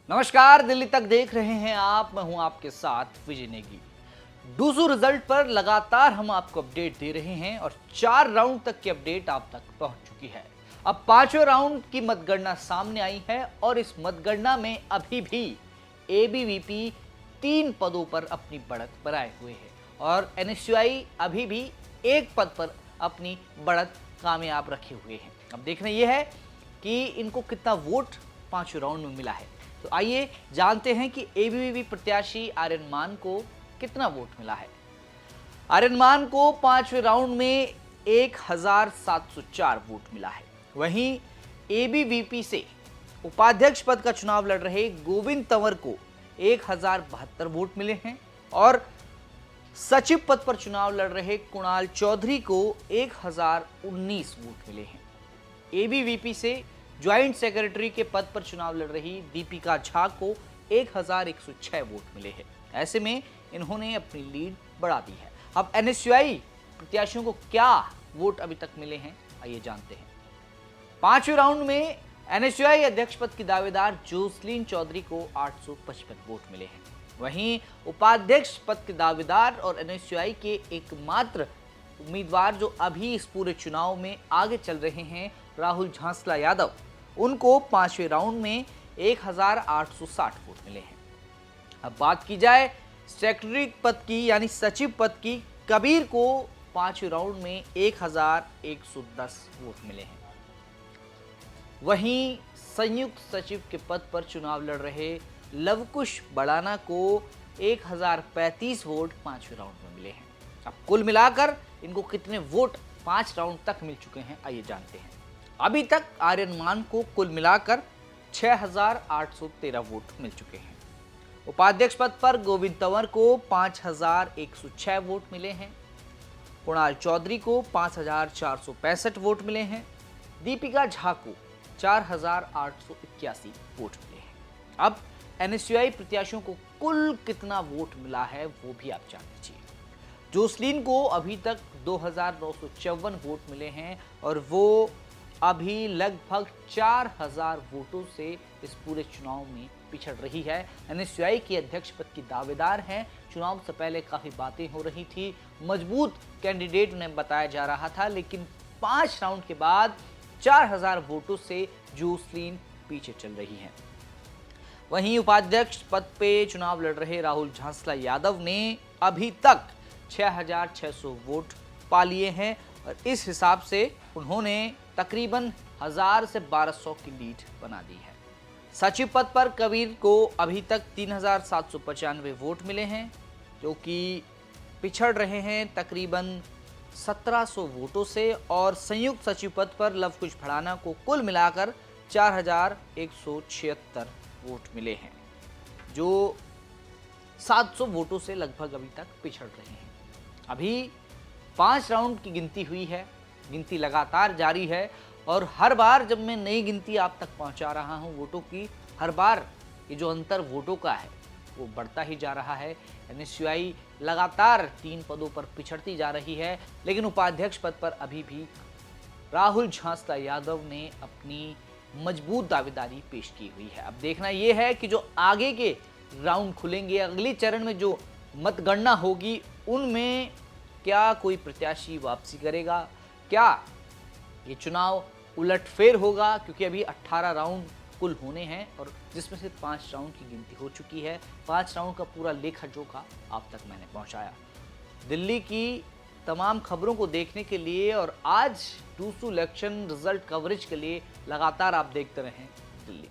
नमस्कार, दिल्ली तक देख रहे हैं आप। मैं हूं आपके साथ विजय नेगी। डूसू रिजल्ट पर लगातार हम आपको अपडेट दे रहे हैं और 4 राउंड तक की अपडेट आप तक पहुंच चुकी है। अब 5वें राउंड की मतगणना सामने आई है और इस मतगणना में अभी भी एबीवीपी 3 पदों पर अपनी बढ़त बनाए हुए है और एनएसयूआई अभी भी 1 पद पर अपनी बढ़त कामयाब रखे हुए हैं। अब देखना यह है कि इनको कितना वोट 5वें राउंड में मिला है। तो आइए जानते हैं कि एबीवीपी प्रत्याशी आर्यन मान को कितना वोट मिला है। आर्यन मान को 5वें राउंड में 1704 वोट मिला है। वहीं एबीवीपी से उपाध्यक्ष पद का चुनाव लड़ रहे गोविंद तंवर को 1072 वोट मिले हैं और सचिव पद पर चुनाव लड़ रहे कुणाल चौधरी को 1019 वोट मिले हैं। एबीवीपी से ज्वाइंट सेक्रेटरी के पद पर चुनाव लड़ रही दीपिका झा को 1106 वोट मिले हैं। ऐसे में इन्होंने अपनी लीड बढ़ा दी है। अब एनएसयूआई प्रत्याशियों को क्या वोट अभी तक मिले हैं, आइए जानते हैं। 5वें राउंड में एनएसयूआई अध्यक्ष पद की दावेदार जोसलीन चौधरी को 855 वोट मिले हैं। वहीं उपाध्यक्ष पद के दावेदार और एनएसयूआई के एकमात्र उम्मीदवार जो अभी इस पूरे चुनाव में आगे चल रहे हैं, राहुल झांसला यादव, उनको 5वें राउंड में 1860 वोट मिले हैं। अब बात की जाए सेक्रेटरी पद की यानी सचिव पद की, कबीर को 5वें राउंड में 1110 वोट मिले हैं। वहीं संयुक्त सचिव के पद पर चुनाव लड़ रहे लवकुश बड़ाना को 1035 वोट 5वें राउंड में मिले हैं। अब कुल मिलाकर इनको कितने वोट 5 राउंड तक मिल चुके हैं, आइए जानते हैं। अभी तक आर्यन मान को कुल मिलाकर 6813 वोट मिल चुके हैं। उपाध्यक्ष पद पर गोविंद तंवर को 5106 वोट मिले हैं। कुणाल चौधरी को 5465 वोट मिले हैं। दीपिका झा को 4881 वोट मिले हैं। अब एनएसयूआई प्रत्याशियों को कुल कितना वोट मिला है वो भी आप जान लीजिए। जोसलीन को अभी तक 2954 वोट मिले हैं और वो अभी लगभग 4000 वोटों से इस पूरे चुनाव में पिछड़ रही है। एनएसयूआई के अध्यक्ष पद की दावेदार हैं। चुनाव से पहले काफ़ी बातें हो रही थी, मजबूत कैंडिडेट उन्हें बताया जा रहा था, लेकिन 5 राउंड के बाद 4000 वोटों से जोसलीन पीछे चल रही हैं। वहीं उपाध्यक्ष पद पे चुनाव लड़ रहे राहुल झांसला यादव ने अभी तक 6600 वोट पा लिए हैं और इस हिसाब से उन्होंने तकरीबन 1000 से 1200 की लीड बना दी है। सचिव पद पर कबीर को अभी तक 3795 वोट मिले हैं, जो कि पिछड़ रहे हैं तकरीबन 1700 वोटों से। और संयुक्त सचिव पद पर लवकुश भड़ाना को कुल मिलाकर 4176 वोट मिले हैं, जो 700 वोटों से लगभग अभी तक पिछड़ रहे हैं। अभी 5 राउंड की गिनती हुई है, गिनती लगातार जारी है और हर बार जब मैं नई गिनती आप तक पहुंचा रहा हूं वोटों की, हर बार ये जो अंतर वोटों का है वो बढ़ता ही जा रहा है। एनएसयूआई लगातार 3 पदों पर पिछड़ती जा रही है, लेकिन उपाध्यक्ष पद पर अभी भी राहुल झांसला यादव ने अपनी मजबूत दावेदारी पेश की हुई है। अब देखना यह है कि जो आगे के राउंड खुलेंगे, अगले चरण में जो मतगणना होगी, उनमें क्या कोई प्रत्याशी वापसी करेगा, क्या ये चुनाव उलटफेर होगा, क्योंकि अभी 18 राउंड कुल होने हैं और जिसमें से 5 राउंड की गिनती हो चुकी है। 5 राउंड का पूरा लेखा जोखा आप तक मैंने पहुंचाया। दिल्ली की तमाम खबरों को देखने के लिए और आज डूसू इलेक्शन रिजल्ट कवरेज के लिए लगातार आप देखते रहें दिल्ली।